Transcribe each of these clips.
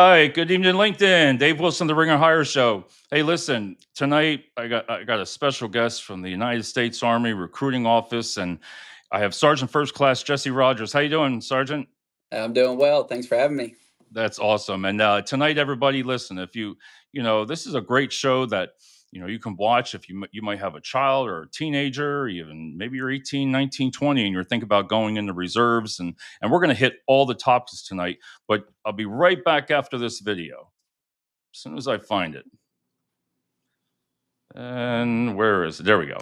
Hi, good evening, LinkedIn. Dave Wilson, the Ringer Hire Show. Hey, listen, tonight I got a special guest from the United States Army Recruiting Office, and I have Sergeant First Class Jessie Rogers. How you doing, Sergeant? I'm doing well. Thanks for having me. That's awesome. And tonight, everybody, listen. If this is a great show that you can watch if you might have a child or a teenager, or even maybe you're 18, 19, 20, and you're thinking about going in the reserves. And we're going to hit all the topics tonight. But I'll be right back after this video as soon as I find it. And where is it? There we go.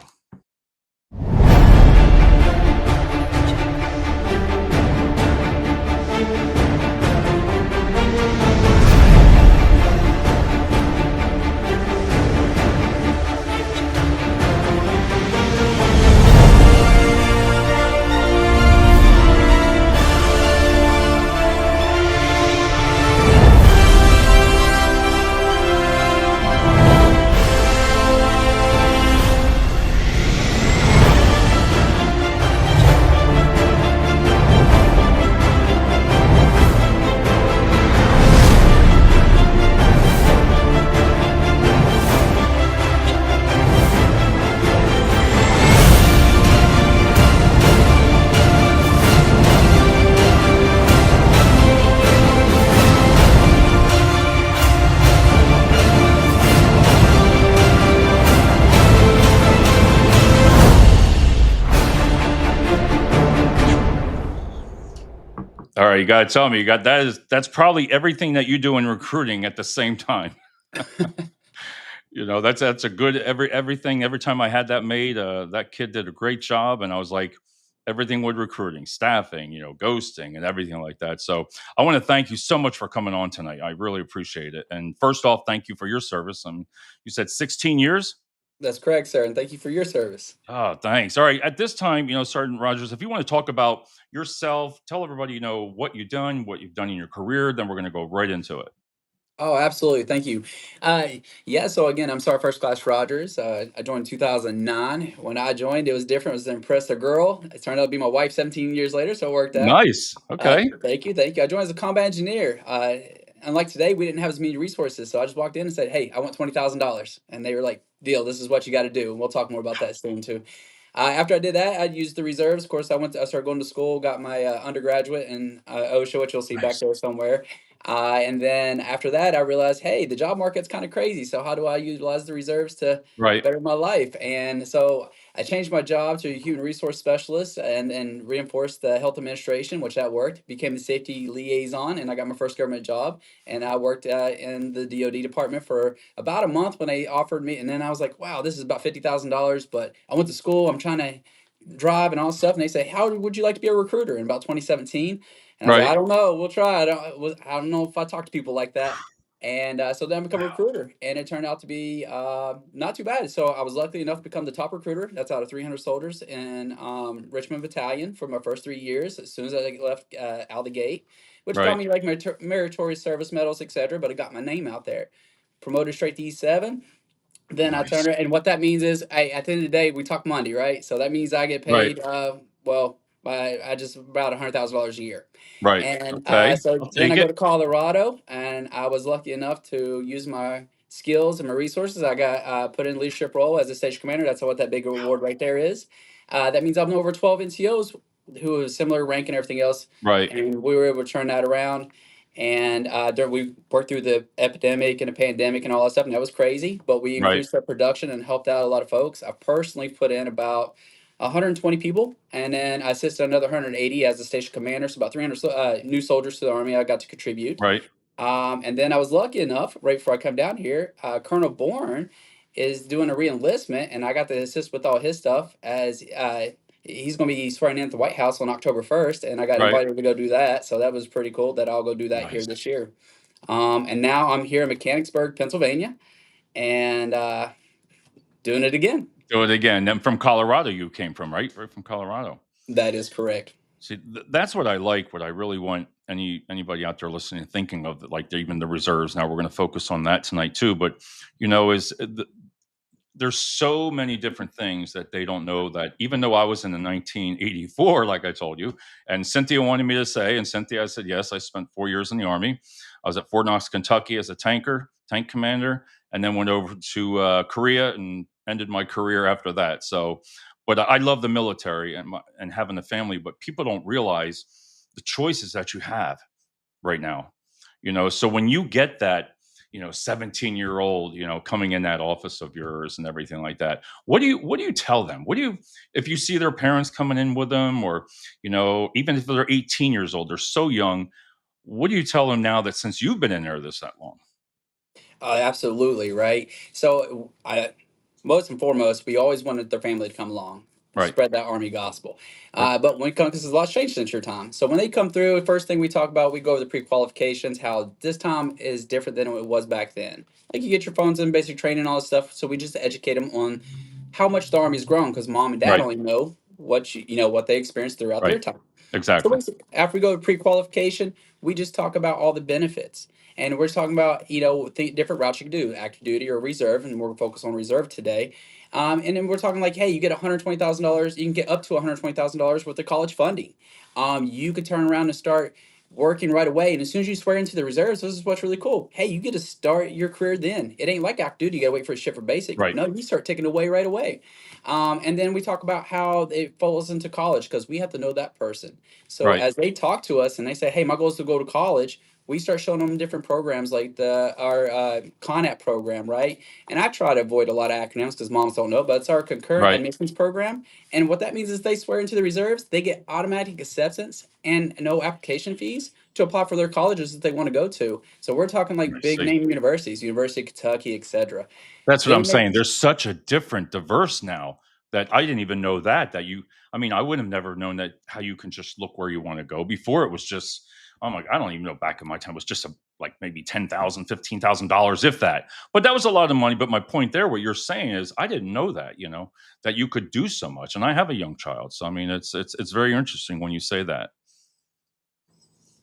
All right, you got to tell me, that's probably everything that you do in recruiting at the same time. That's a good everything. Every time I had that made, that kid did a great job, and I was like, everything with recruiting, staffing, ghosting, and everything like that. So I want to thank you so much for coming on tonight. I really appreciate it. And first off, thank you for your service. You said 16 years. That's correct, sir. And thank you for your service. Oh, thanks. All right. At this time, Sergeant Rogers, if you want to talk about yourself, tell everybody, what what you've done in your career, then we're going to go right into it. Oh, absolutely. Thank you. Yeah, so again, I'm Sergeant First Class Rogers. I joined in 2009. When I joined, it was different. It was to impress a girl. It turned out to be my wife 17 years later, so it worked out. Nice. Okay. Thank you. Thank you. I joined as a combat engineer. Unlike today, we didn't have as many resources. So I just walked in and said, "Hey, I want $20,000." And they were like, "Deal, this is what you got to do." And we'll talk more about that soon, too. After I did that, I used the reserves. Of course, I started going to school, got my undergraduate in OSHA, which you'll see back Nice. there somewhere. And then after that, I realized, hey, the job market's kind of crazy. So how do I utilize the reserves to Right. better my life? And so I changed my job to a human resource specialist and reinforced the health administration, which that worked. Became the safety liaison, and I got my first government job. And I worked in the DoD department for about a month when they offered me. And then I was like, wow, this is about $50,000. But I went to school. I'm trying to drive and all this stuff. And they say, how would you like to be a recruiter in about 2017? And I was like, Right. I don't know. We'll try. I don't know if I talk to people like that. And so then I become a Wow. recruiter, and it turned out to be not too bad. So I was lucky enough to become the top recruiter. That's out of 300 soldiers in Richmond Battalion for my first 3 years. As soon as I left out the gate, which got Right. me like meritorious service medals, etc. But it got my name out there. Promoted straight to E7. Then I Nice. turn it, and what that means is, at the end of the day, we talk Monday, right? So that means I get Right. paid, well, I just about $100,000 a year. Right. And Okay. so I'll then take I go it. to Colorado, and I was lucky enough to use my skills and my resources. I got put in leadership role as a station commander. That's what that big award right there is. That means I've known over 12 NCOs who have similar rank and everything else, Right. and we were able to turn that around. And we worked through the epidemic and the pandemic and all that stuff, and that was crazy. But we Right. increased our production and helped out a lot of folks. I personally put in about 120 people, and then I assisted another 180 as the station commander. So about 300 new soldiers to the Army I got to contribute. Right. And then I was lucky enough, right before I come down here, Colonel Bourne is doing a re-enlistment, and I got to assist with all his stuff as he's going to be swearing in at the White House on October 1st, and I got Right. invited to go do that. So that was pretty cool that I'll go do that here Nice. this year. And now I'm here in Mechanicsburg, Pennsylvania, and doing it again. Do it again. Then from Colorado, you came from, right? Right from Colorado. That is correct. See, that's what I like. What I really want anybody out there listening, thinking of, like even the reserves. Now we're going to focus on that tonight too. But there's so many different things that they don't know, that even though I was in the 1984, like I told you, and Cynthia wanted me to say, and Cynthia, I said, yes, I spent 4 years in the Army. I was at Fort Knox, Kentucky as a tank commander, and then went over to Korea and ended my career after that. So, but I love the military and having a family, but people don't realize the choices that you have right now. So when you get that, 17-year-old, coming in that office of yours and everything like that, what do you tell them? What do you if you see their parents coming in with them, or, even if they're 18 years old, they're so young, what do you tell them now that since you've been in there that long? Absolutely, right? So, most and foremost, we always wanted their family to come along, Right. spread that Army gospel. Right. But when it comes, because a lot's changed since your time. So when they come through, the first thing we talk about, we go over the pre-qualifications, how this time is different than it was back then. Like you get your phones in basic training, all this stuff. So we just educate them on how much the Army's grown, because mom and dad Right. only know what they experienced throughout their Right. time. So Exactly. after we go to pre-qualification, we just talk about all the benefits. And we're talking about, the different routes you can do, active duty or reserve, and we're focused on reserve today. And then we're talking like, hey, you get $120,000, you can get up to $120,000 worth of college funding. You could turn around and start working right away. And as soon as you swear into the reserves, this is what's really cool. Hey, you get to start your career then. It ain't like active duty, you gotta wait for a shift for basic. Right. No, you start taking away right away. And then we talk about how it falls into college because we have to know that person. So Right. as they talk to us and they say, "Hey, my goal is to go to college," we start showing them different programs like the our CONAP program, right? And I try to avoid a lot of acronyms because moms don't know, but it's our concurrent Right. admissions program. And what that means is they swear into the reserves, they get automatic acceptance and no application fees to apply for their colleges that they want to go to. So we're talking I like big see. name universities, University of Kentucky, etc. That's what They I'm make saying. There's such a different diverse now that I didn't even know that you I mean, I would have never known that how you can just look where you want to go. Before it was just, oh my, I don't even know, back in my time it was just like maybe 10,000, $15,000, if that. But that was a lot of money. But my point there, what you're saying is I didn't know that, that you could do so much. And I have a young child. So I mean it's very interesting when you say that.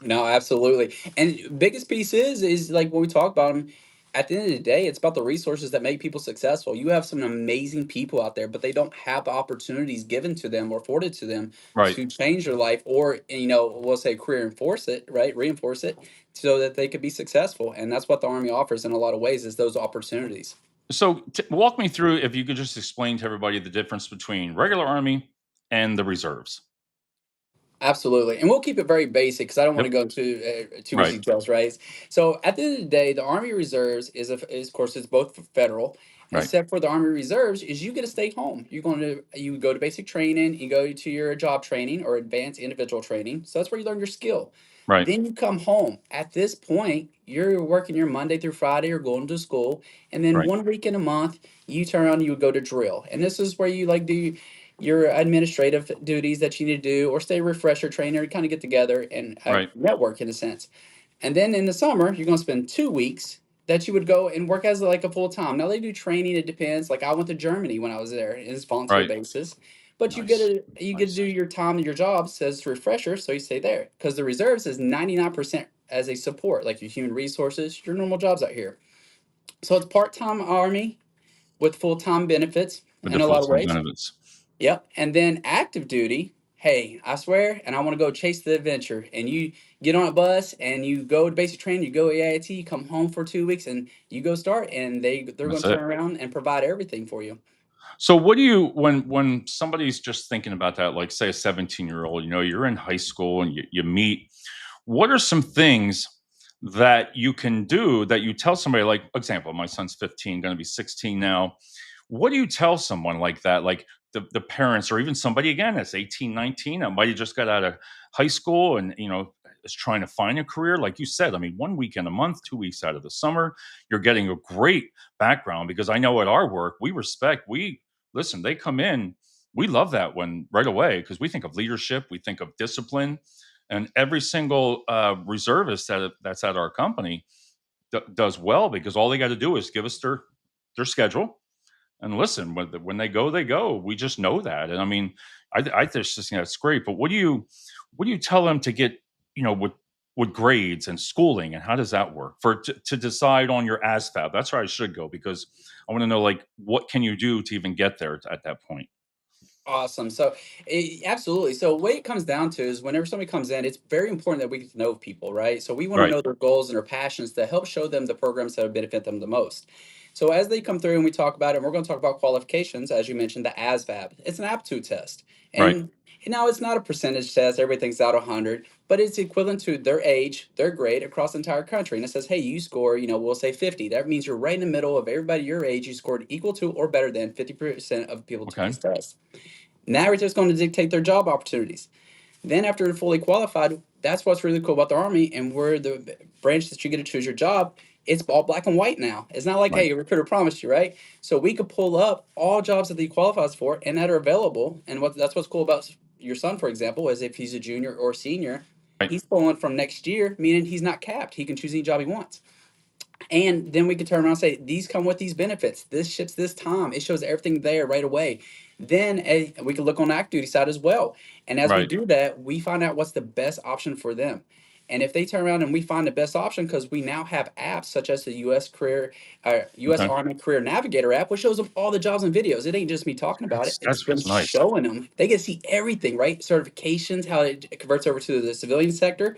No, absolutely. And biggest piece is like when we talk about them, at the end of the day, it's about the resources that make people successful. You have some amazing people out there, but they don't have the opportunities given to them or afforded to them Right. to change their life or, we'll say career enforce it, right? Reinforce it so that they could be successful. And that's what the Army offers in a lot of ways is those opportunities. So walk me through, if you could just explain to everybody the difference between regular army and the reserves. Absolutely, and we'll keep it very basic because I don't want to Yep. go into too much Right. details, right? So at the end of the day, the Army Reserves is of course it's both federal, Right. except for the Army Reserves is you get to stay home. You go to basic training, you go to your job training or advanced individual training. So that's where you learn your skill. Right. Then you come home. At this point, you're working your Monday through Friday or going to school, and then Right. one week in a month you turn around and you would go to drill, and this is where you like do your administrative duties that you need to do, or stay refresher trainer, kind of get together and Right. network in a sense. And then in the summer, you're going to spend 2 weeks that you would go and work as like a full time. Now they do training; it depends. Like I went to Germany when I was there, it's volunteer Right. basis. But Nice. you get to do Nice. your time and your job says refresher, so you stay there because the reserves is 99% as a support, like your human resources, your normal jobs out here. So it's part time army with full time benefits With the in a lot of full-time ways. benefits. Yep. And then active duty, hey, I swear, and I want to go chase the adventure. And you get on a bus and you go to basic training, you go AIT, you come home for 2 weeks and you go start and they're going That's to turn it. around and provide everything for you. So what do you when somebody's just thinking about that, like say a 17-year-old, you're in high school and you meet, what are some things that you can do that you tell somebody, like example, my son's 15, going to be 16 now. What do you tell someone like that? Like the parents or even somebody again that's 18, 19 that might have just got out of high school and is trying to find a career. Like you said, I mean, 1 weekend a month, 2 weeks out of the summer, you're getting a great background because I know at our work, we listen, they come in, we love that one right away because we think of leadership, we think of discipline, and every single reservist that's at our company does well because all they got to do is give us their schedule and listen. When they go, they go. We just know that, and I mean, I just think that's great. But what do you tell them to get with grades and schooling, and how does that work for to decide on your ASVAB? That's where I should go because I want to know like what can you do to even get there at that point. Awesome. So, absolutely. So, what it comes down to is whenever somebody comes in, it's very important that we get to know people, right? So, we want to Right. know their goals and their passions to help show them the programs that would benefit them the most. So, as they come through and we talk about it, and we're going to talk about qualifications, as you mentioned, the ASVAB. It's an aptitude test. Right. And now it's not a percentage test, everything's out of 100, but it's equivalent to their age, their grade across the entire country. And it says, hey, you score, we'll say 50. That means you're right in the middle of everybody your age. You scored equal to or better than 50% of people took Okay. this test. Now we're just going to dictate their job opportunities. Then, after they're fully qualified, that's what's really cool about the Army and where the branch that you get to choose your job. It's all black and white now. It's not like, Right. hey, a recruiter promised you, right? So we could pull up all jobs that he qualifies for and that are available. And that's what's cool about your son, for example, is if he's a junior or senior, Right. he's pulling from next year, meaning he's not capped. He can choose any job he wants. And then we could turn around and say, these come with these benefits. This ships this time. It shows everything there right away. Then we can look on the act duty side as well. And as we Right. do that, we find out what's the best option for them. And if they turn around and we find the best option, because we now have apps such as the U.S. Okay. Army Career Navigator app, which shows them all the jobs and videos. It ain't just me talking about it; it's That's them what's nice. showing them. They get to see everything, right? Certifications, how it converts over to the civilian sector,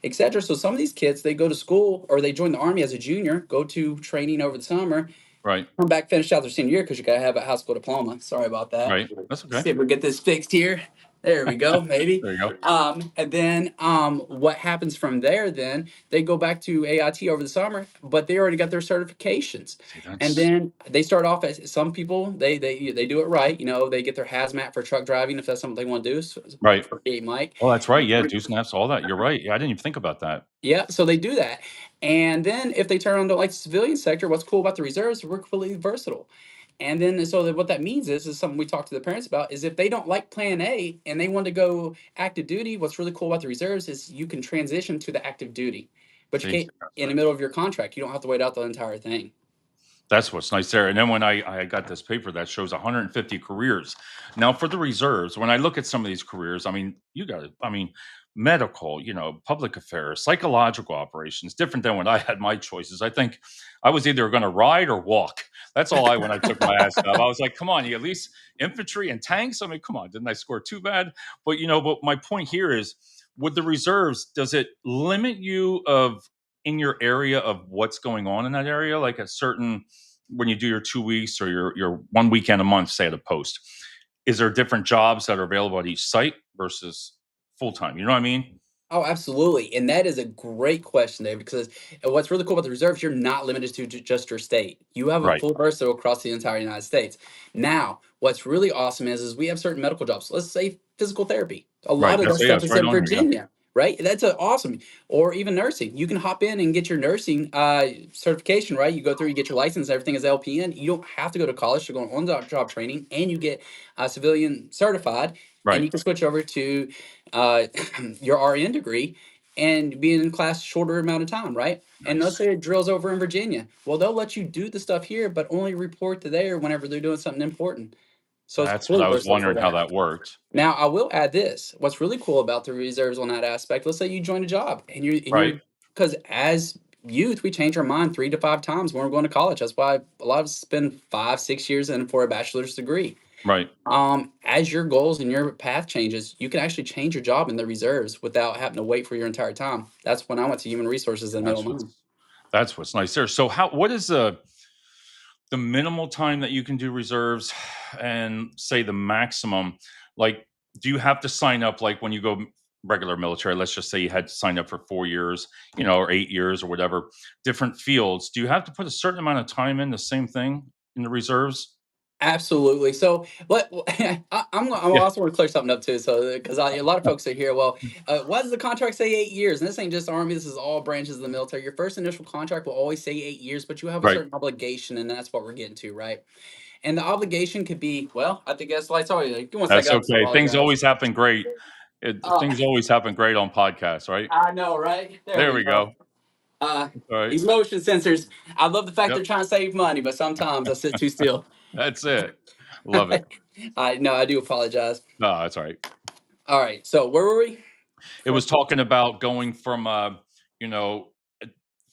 etc. So some of these kids, they go to school or they join the Army as a junior, go to training over the summer, Right. come back, finish out their senior year because you got to have a high school diploma. Sorry about that. Right. That's okay. See if we get this fixed here. There we go, maybe. There you go. And then what happens from there? Then they go back to AIT over the summer, but they already got their certifications. See, And that's then they start off as some people they do it right. They get their hazmat for truck driving if that's something they want to do. right. For Mike. Oh, that's right. Yeah, do snaps, all that. You're right. Yeah, I didn't even think about that. Yeah, so they do that. And then if they turn on to like the civilian sector, what's cool about the reserves, we're completely versatile. And then so that what that means is something we talk to the parents about is if they don't like plan A and they want to go active duty, what's really cool about the reserves is you can transition to the active duty. But you See, can't in the middle of your contract. You don't have to wait out the entire thing. that's what's nice there. And then when I got this paper that shows 150 careers. Now for the reserves, when I look at some of these careers, I mean, medical, public affairs, psychological operations, different than when I had my choices. I think I was either going to ride or walk. That's all when I took my ass up. I was like, come on, you at least infantry and tanks. I mean, come on, didn't I score too bad? But my point here is with the reserves, does it limit you of in your area of what's going on in that area, like a certain when you do your 2 weeks or your 1 weekend a month, say at a post, is there different jobs that are available at each site versus full time? You know what I mean? Oh, absolutely. And that is a great question, David, because what's really cool about the reserves, you're not limited to just your state. You have a Right. full versatile across the entire United States. Now, what's really awesome is we have certain medical jobs. Let's say physical therapy. A Right. lot of that Yeah, stuff it's is right in on here. Yeah. Virginia, right? That's awesome. Or even nursing. You can hop in and get your nursing certification, right? You go through, you get your license, everything is LPN. You don't have to go to college to go on job training, and you get civilian certified, and Right. you can switch over to uh, your RN degree and be in class shorter amount of time, right? And let's Nice. say it drills over in Virginia. Well, they'll let you do the stuff here, but only report to there whenever they're doing something important. So it's That's what completely I was versatile for wondering how that. that worked. Now, I will add this. What's really cool about the reserves on that aspect, let's say you join a job and Right. you're because as youth, we change our mind 3 to 5 times when we're going to college. That's why a lot of us spend 5, 6 years in for a bachelor's degree. Right. As your goals and your path changes, you can actually change your job in the reserves without having to wait for your entire time. That's when I went to human resources in the middle That's of mine. what's nice there. So what is the minimal time that you can do reserves and say the maximum? Like, do you have to sign up like when you go regular military? Let's just say you had to sign up for 4 years, or 8 years or whatever, different fields. Do you have to put a certain amount of time in the same thing in the reserves? Absolutely. So, what I'm Yeah. also want to clear something up too. So, because a lot of folks are here. Well, why does the contract say 8 years? And this ain't just Army. This is all branches of the military. Your first initial contract will always say 8 years, but you have a Right. certain obligation, and that's what we're getting to, right? And the obligation could be, well, I think that's lights already. Give me one That's second. I okay. Things apologize. always happen great. Uh, Things always happen great on podcasts, right? I know, right? There There we we go. go. Uh, All right. these motion sensors. I love the fact Yep. they're trying to save money, but sometimes I sit too still. That's it. Love it. I no, I do apologize. No, that's all right. All right, so where were we? It was talking about going from, you know, uh,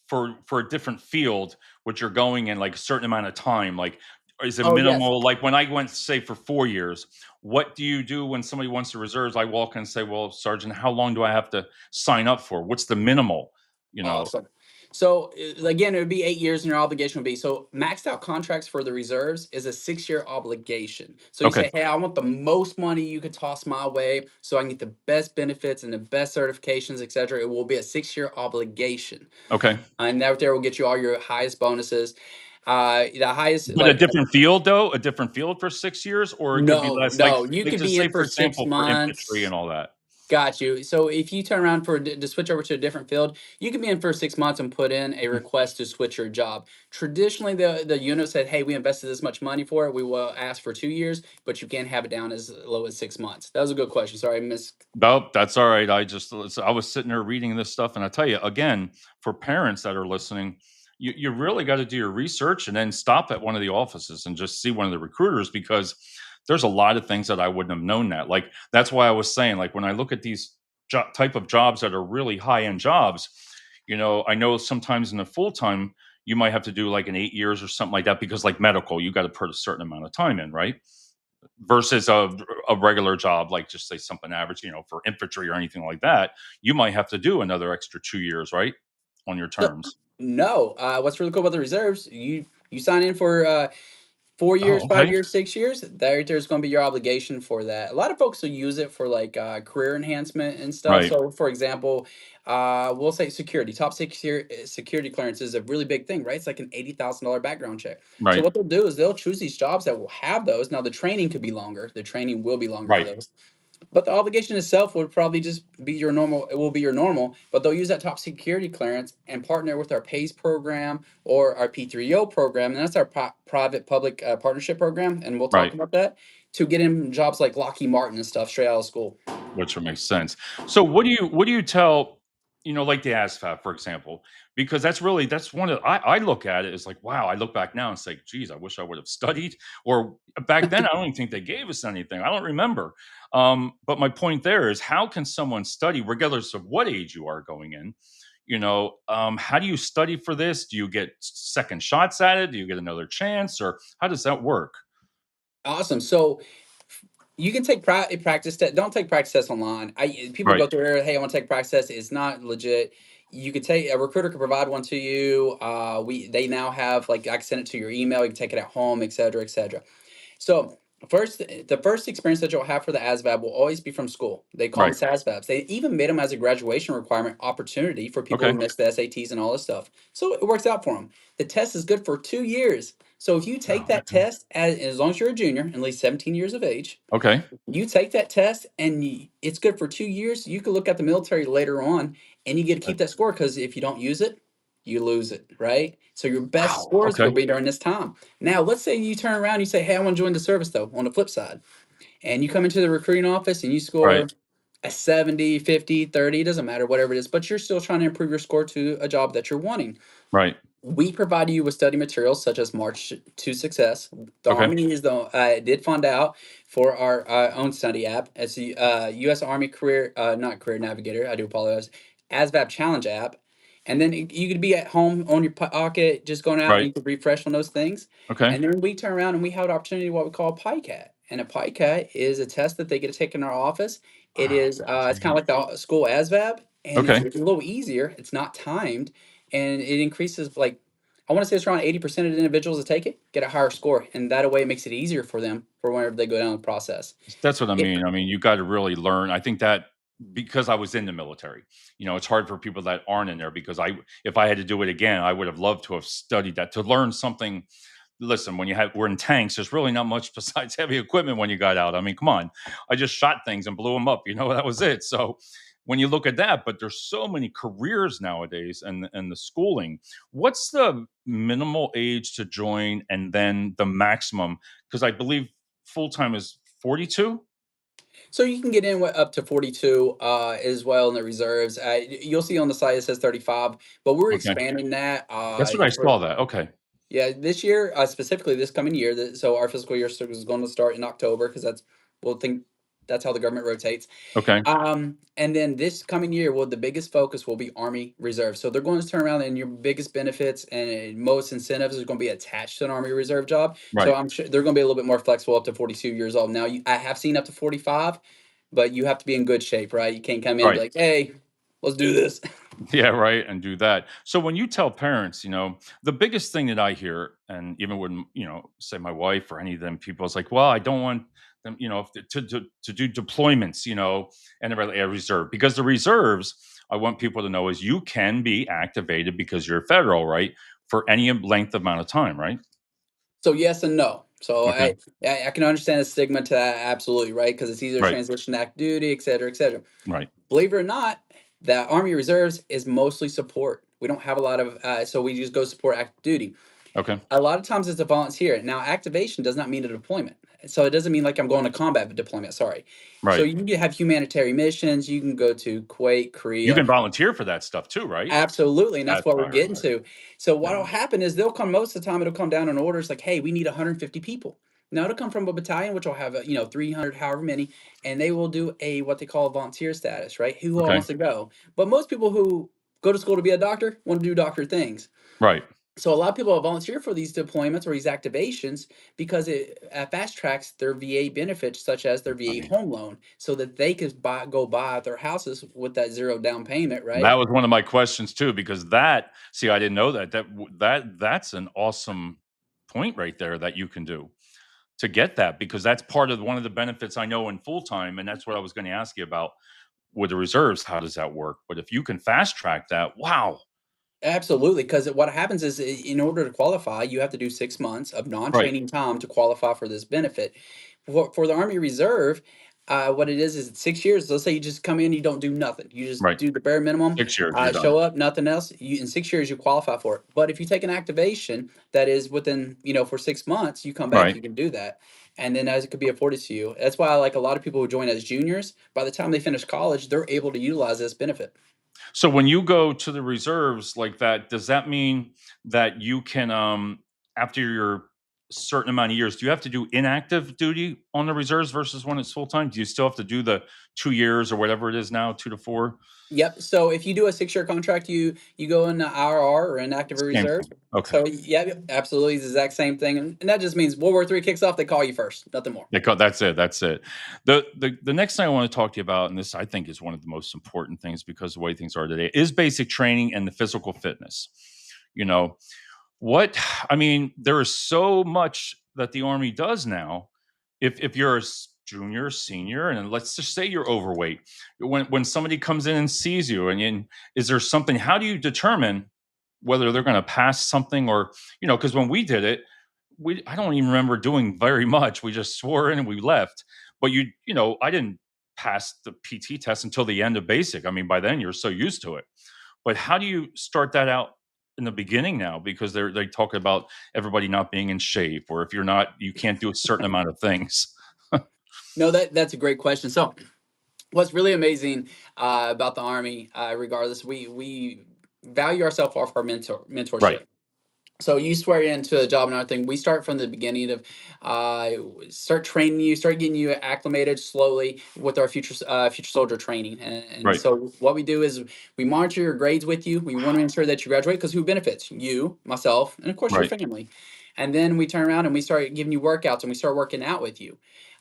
for a different field, which you're going in like a certain amount of time. Like, is it Oh, yes. minimal? Like when I went, say, for 4 years, what do you do when somebody wants the reserves? I walk in and say, "Well, Sergeant, how long do I have to sign up for? What's the minimal?" You know? Awesome. So again, it would be 8 years, and your obligation would be so maxed out contracts for the reserves is a 6 year obligation. So you Okay. say, hey, I want the most money you could toss my way, so I can get the best benefits and the best certifications, etc. It will be a 6 year obligation, Okay. and that there will get you all your highest bonuses. The highest, But a like different field though? A different field for 6 years? Or it could be no, less, no, you like could just be say, in for for six example, for infantry months. and all that. Got you. So if you turn around for to switch over to a different field, you can be in for 6 months and put in a Mm. request to switch your job. Traditionally, the unit said, "Hey, we invested this much money for it. We will ask for 2 years, but you can have it down as low as 6 months." That was a good question. Sorry, Miss. Nope, that's all right. I was sitting there reading this stuff, and I tell you again, for parents that are listening, you really got to do your research and then stop at one of the offices and just see one of the recruiters, because there's a lot of things that I wouldn't have known that. Like that's why I was saying, like when I look at these type of jobs that are really high end jobs, I know sometimes in a full time you might have to do like an 8 years or something like that, because like medical, you got to put a certain amount of time in, right? Versus a regular job, like just say something average, for infantry or anything like that, you might have to do another extra 2 years, right? On your So, terms. no, what's really cool about the reserves? You sign in for 4 years, Oh, five okay. years, 6 years, there's going to be your obligation for that. A lot of folks will use it for like career enhancement and stuff. Right, So, for example, we'll say security, top security clearance is a really big thing, right? It's like an $80,000 background check. So, right, what they'll do is they'll choose these jobs that will have those. Now, the training could be longer. The training will be longer for right, those, but the obligation itself would probably just be your normal. It will be your normal, but they'll use that top security clearance and partner with our PACE program or our P3O program, and that's our private public partnership program. And we'll talk right. about that to get in jobs like Lockheed Martin and stuff straight out of school. Which would make sense. So what do you tell, like the ASVAB, for example? Because that's one of I look at it as like, wow, I look back now and say, geez, I wish I would have studied. Or back then, I don't even think they gave us anything. I don't remember. But my point there is, how can someone study, regardless of what age you are going in? How do you study for this? Do you get second shots at it? Do you get another chance? Or how does that work? Awesome. So you can take practice test. Don't take practice tests online. People Right, go through here. Hey, I want to take practice test. It's not legit. You could take a recruiter could provide one to you. They now have like I can send it to your email. You can take it at home, et cetera, et cetera. So the first experience that you'll have for the ASVAB will always be from school. They call them right. SASVABs. They even made them as a graduation requirement opportunity for people Okay. who missed the SATs and all this stuff. So it works out for them. The test is good for 2 years. So if you take Oh, that okay. test as long as you're a junior, at least 17 years of age, Okay. you take that test and it's good for 2 years. You can look at the military later on and you get to keep that score because if you don't use it, you lose it, right? So your best Wow. scores will Okay. be during this time. Now, let's say you turn around and you say, hey, I want to join the service though, on the flip side. And you come into the recruiting office and you Right. score a 70, 50, 30, doesn't matter, whatever it is, but you're still trying to improve your score to a job that you're wanting. Right. We provide you with study materials such as March to Success. The Okay. Army is the did fund out for our own study app. It's the U.S. Army Career, not Career Navigator. I do apologize. ASVAB Challenge app, and then you could be at home on your pocket, just going out, and Right. you could refresh on those things. Okay. And then we turn around and we have an opportunity what we call a PICAT. And a PICAT is a test that they get to take in our office. It Wow, is that's it's kind of amazing. like the school ASVAB, and Okay. it's a little easier. It's not timed, and it increases like I want to say it's around 80% of the individuals that take it get a higher score. And that way it makes it easier for them for whenever they go down the process. That's what I It mean. I mean, you gotta really learn. I think that because I was in the military, it's hard for people that aren't in there, because if I had to do it again, I would have loved to have studied that, to learn something. Listen, when we're in tanks, there's really not much besides heavy equipment when you got out. I mean, come on. I just shot things and blew them up, that was it. So when you look at that, but there's so many careers nowadays, and the schooling. What's the minimal age to join and then the maximum? Because I believe full time is 42? so you can get in up to 42 as well in the reserves. You'll see on the site it says 35, but we're Okay. expanding that That's what I for saw that. Okay. yeah this year specifically this coming year. So our fiscal year is going to start in October because that's we'll think. That's how the government rotates. Okay. And then this coming year, well, the biggest focus will be Army Reserve. So they're going to turn around and your biggest benefits and most incentives is going to be attached to an Army Reserve job. So Right. I'm sure they're going to be a little bit more flexible up to 42 years old. Now, I have seen up to 45, but you have to be in good shape, right? You can't come in and be Right. like, hey, let's do this. Yeah, right, and do that. So when you tell parents, the biggest thing that I hear, and even when, say my wife or any of them people, is like, well, I don't want them, to do deployments, and a reserve, because the reserves, I want people to know, is you can be activated because you're federal, right, for any length amount of time, right? So yes and no. So Okay. I can understand the stigma to that, absolutely, right? Because it's either Right. transition to active duty, et cetera, et cetera. Right. Believe it or not, the Army Reserves is mostly support. We don't have a lot of, so we just go support active duty. Okay. A lot of times it's a volunteer. Now, activation does not mean a deployment. So it doesn't mean like I'm going to combat deployment, sorry. So Right. you can have humanitarian missions. You can go to Kuwait, You Korea. can volunteer for that stuff too, right? Absolutely, and that's That's what we're right. getting Right. to. So what'll Yeah. happen is they'll come most of the time. It'll come down in orders like, "Hey, we need 150 people." Now it'll come from a battalion, which will have 300, however many, and they will do a what they call a volunteer status, right? Who all Okay. wants to go? But most people who go to school to be a doctor want to do doctor things. Right. So a lot of people volunteer for these deployments or these activations because it fast tracks their VA benefits, such as their VA Right. home loan, so that they could go buy their houses with that zero down payment, That right? was one of my questions too, because see, I didn't know that. That's an awesome point right there that you can do to get that, because that's part of one of the benefits I know in full time, and that's what I was going to ask you about with the reserves. How does that work? But if you can fast track that, wow. Absolutely, because what happens is in order to qualify, you have to do 6 months of Right. non-training time to qualify for this benefit. For the Army Reserve, what it is it's 6 years. Let's say you just come in, you don't do nothing. You just Right. do the bare minimum, 6 years, you're done. show up, nothing else. In 6 years, you qualify for it. But if you take an activation that is within, for 6 months, you come back, Right. you can do that. And then as it could be afforded to you. That's why like a lot of people who join as juniors, by the time they finish college, they're able to utilize this benefit. So when you go to the reserves like that, does that mean that you can, after your certain amount of years, do you have to do inactive duty on the reserves versus when it's full time? Do you still have to do the 2 years or whatever it is now, 2 to 4? Yep. So if you do a 6-year contract, you go into IRR or inactive Same reserve. thing. Okay. So yeah, absolutely, it's the exact same thing, and that just means World War III kicks off. They call you first, nothing more. That's it. That's it. The next thing I want to talk to you about, and this I think is one of the most important things because of the way things are today, is basic training and the physical fitness. You know, What I mean, there is so much that the Army does now. If you're a junior, senior, and let's just say you're overweight, when somebody comes in and sees you, is there something? How do you determine whether they're going to pass something, or because when we did it, I don't even remember doing very much. We just swore in and we left. But I didn't pass the PT test until the end of basic. I mean, by then you're so used to it. But how do you start that out in the beginning now? Because they talk about everybody not being in shape, or if you're not, you can't do a certain amount of things. No, that's a great question. So what's really amazing about the Army, regardless, we value ourselves off our Right, mentorship. So you swear into a job and everything. We start from the beginning of uh, start training you, start getting you acclimated slowly with our future soldier training. And right, so what we do is we monitor your grades with you. We want to ensure that you graduate because who benefits? You, myself, and of course your right, family. And then we turn around and we start giving you workouts and we start working out with you.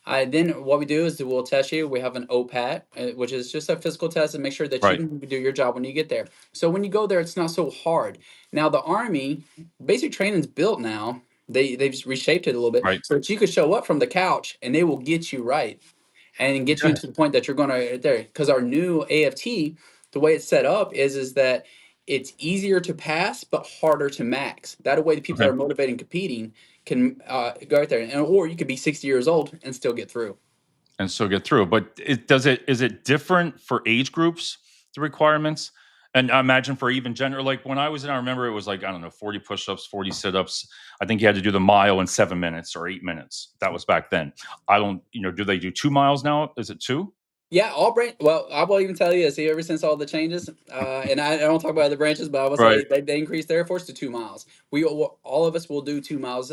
Then what we do is we'll test you. We have an OPAT, which is just a physical test and make sure that you right, can do your job when you get there. So when you go there, it's not so hard. Now the Army basic training's built now. They've just reshaped it a little bit right. so that you could show up from the couch and they will get you right and get you Okay, to the point that you're going to there. Because our new AFT, the way it's set up is that it's easier to pass but harder to max. That way, the people that okay. are motivated and competing can go out there, and or you could be 60 years old and still get through. And so get through. But is it different for age groups, the requirements? And I imagine for even gender, like when I was in, I remember it was like, I don't know, 40 push-ups, 40 sit-ups. I think you had to do the mile in 7 minutes or 8 minutes. That was back then. I don't, do they do 2 miles now? Is it two? Yeah, all branch. Well, I will even tell you, see, ever since all the changes, and I don't talk about other branches, but I will Right. say they increased the Air Force to 2 miles. All of us will do 2 miles,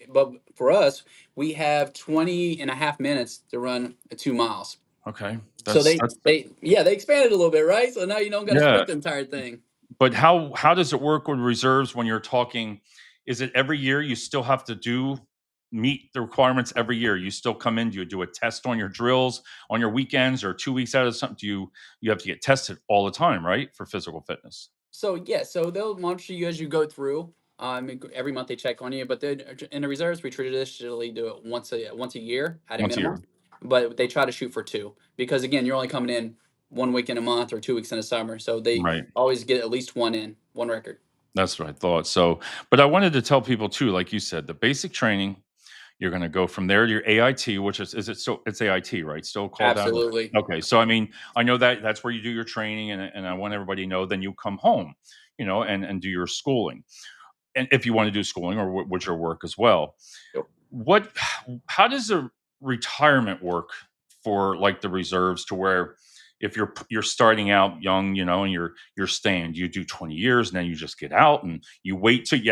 but for us, we have 20 and a half minutes to run 2 miles. Okay. So That's they expanded a little bit, right? So now you don't got to yeah. sprint the entire thing. But how does it work with reserves when you're talking? Is it every year you still have to meet the requirements every year? You still come in, do you do a test on your drills on your weekends or 2 weeks out of something? You have to get tested all the time, right? For physical fitness. So yeah, so they'll monitor you as you go through. Every month they check on you, but then in the reserves we traditionally do it once a year at a Once a year. minimum. But they try to shoot for two because again, you're only coming in 1 week in a month or 2 weeks in a summer, so they Right. always get at least one record. That's what I thought. So, but I wanted to tell people too, like you said, the basic training, you're going to go from there to your AIT, which is it still, it's AIT, right? Still called that? Absolutely. Okay. So, I mean, I know that that's where you do your training, and I want everybody to know, then you come home, and do your schooling. And if you want to do schooling or with your work as well. Yep. What how does the retirement work for like the reserves, to where if you're starting out young, and you're staying, you do 20 years and then you just get out and you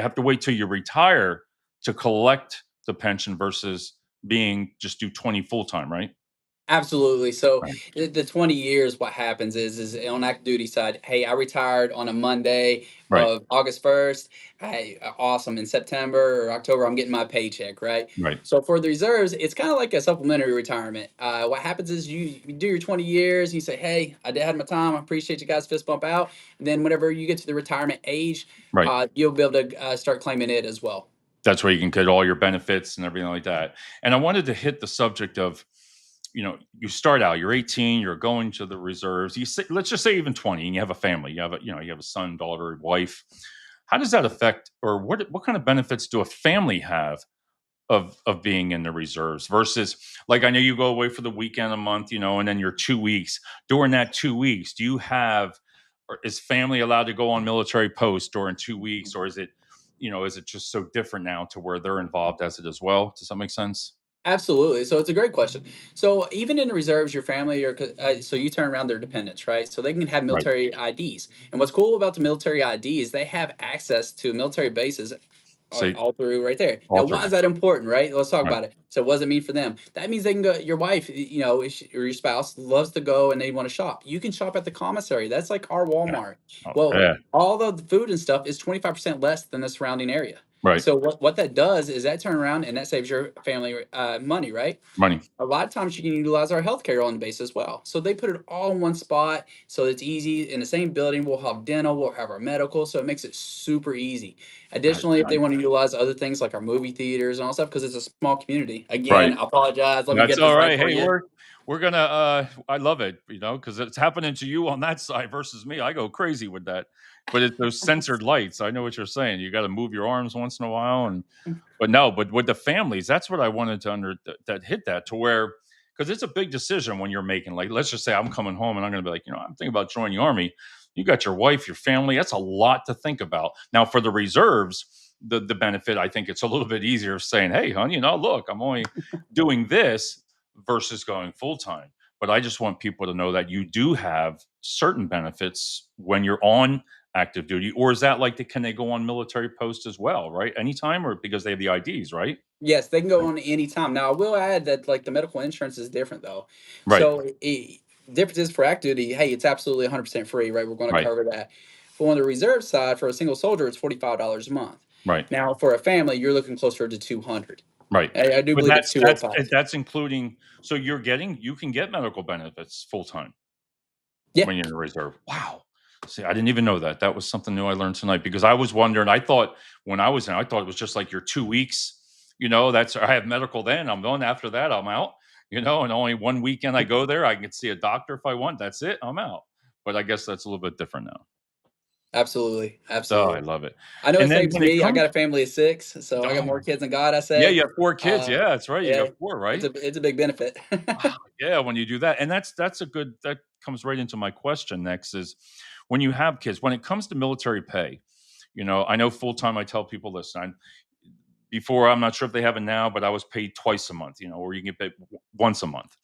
have to wait till you retire to collect the pension versus being just do 20 full time, right? Absolutely. So Right. the 20 years, what happens is on active duty side, hey, I retired on a Monday Right. of August 1st. Hey, awesome. In September or October, I'm getting my paycheck, right? Right. So for the reserves, it's kind of like a supplementary retirement. What happens is you do your 20 years, you say, hey, I did have my time. I appreciate you guys, fist bump out. And then whenever you get to the retirement age, Right. you'll be able to start claiming it as well. That's where you can get all your benefits and everything like that. And I wanted to hit the subject of, you start out, you're 18, you're going to the reserves. Let's just say even 20, and you have a family, you have a son, daughter, wife. How does that affect, or what kind of benefits do a family have of being in the reserves versus, like, I know you go away for the weekend a month, and then you're 2 weeks. During that 2 weeks, do you have, or is family allowed to go on military posts during 2 weeks, or is it just so different now to where they're involved as it as well? Does that make sense? Absolutely. So it's a great question. So even in the reserves, your family so you turn around their dependents, right? So they can have Right. military IDs. And what's cool about the military ID is they have access to military bases Say all through right there. Now, alter. why is that important, right? Let's talk Right. about it. So, what does it mean for them? That means they can go. Your wife, or your spouse loves to go and they want to shop. You can shop at the commissary. That's like our Yeah. Walmart. Oh, Well, yeah. all the food and stuff is 25% less than the surrounding area. Right. So, what that does is that turn around and that saves your family money, right? Money. A lot of times you can utilize our healthcare on the base as well. So they put it all in one spot, so it's easy. In the same building, we'll have dental, we'll have our medical, so it makes it super easy. That's Additionally, if they nice. want to utilize other things like our movie theaters and all stuff, because it's a small community. Again, Right. I apologize. Let me That's get this all right right. for Hey, you. we're gonna I love it, because it's happening to you on that side versus me. I go crazy with that. But it's those censored lights. I know what you're saying. You got to move your arms once in a while, but no, but with the families, that's what I wanted to that hit that to where, because it's a big decision when you're making, like, let's just say I'm coming home and I'm going to be like, I'm thinking about joining the army. You got your wife, your family. That's a lot to think about. Now for the reserves, the benefit, I think it's a little bit easier saying, hey, hon, look, I'm only doing this versus going full time. But I just want people to know that you do have certain benefits when you're on active duty, or is that like can they go on military post as well, right? Anytime, or because they have the IDs, right? Yes, they can go on any time. Now, I will add that like the medical insurance is different though. Right, So, difference is for active duty. Hey, it's absolutely 100% free, right? We're going to right, cover that. For on the reserve side, for a single soldier, it's $45 a month. right, Now, for a family, you're looking closer to 200. right. I do But believe it's that's 205. that's including. So you can get medical benefits full time Yeah. when you're in the reserve. Wow. See, I didn't even know that. That was something new I learned tonight, because I was wondering. I thought when I thought it was just like your 2 weeks. That's, I have medical. Then I'm done. After that, I'm out. And only one weekend I go there. I can see a doctor if I want. That's it. I'm out. But I guess that's a little bit different now. Absolutely, Oh, I absolutely. love it. I know it And then saves when it me. I comes, got a family of six, so I got oh, more kids than God. I yeah, say, you have 4 kids. uh, Yeah, that's right. You got yeah, 4, it's right? a big benefit. Wow, yeah, when you do that, and that's a good, that comes right into my question next is, when you have kids, when it comes to military pay, I know full time, I tell people, listen, before, I'm not sure if they have it now, but I was paid twice a month, or you can get paid once a month.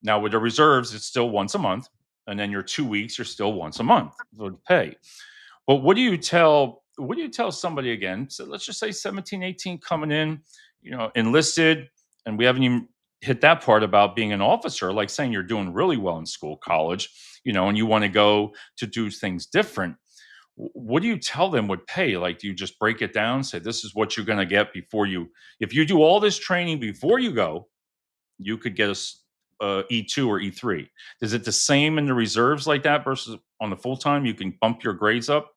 Now with the reserves, it's still once a month, and then your 2 weeks, you're still once a month for pay. But what do you tell somebody again? So let's just say 17, 18 coming in, enlisted, and we haven't even hit that part about being an officer, like saying you're doing really well in school, college, and you want to go to do things different. What do you tell them would pay? Like, do you just break it down, say this is what you're going to get before you, if you do all this training before you go, you could get E2 or E3. Is it the same in the reserves like that versus on the full time? You can bump your grades up.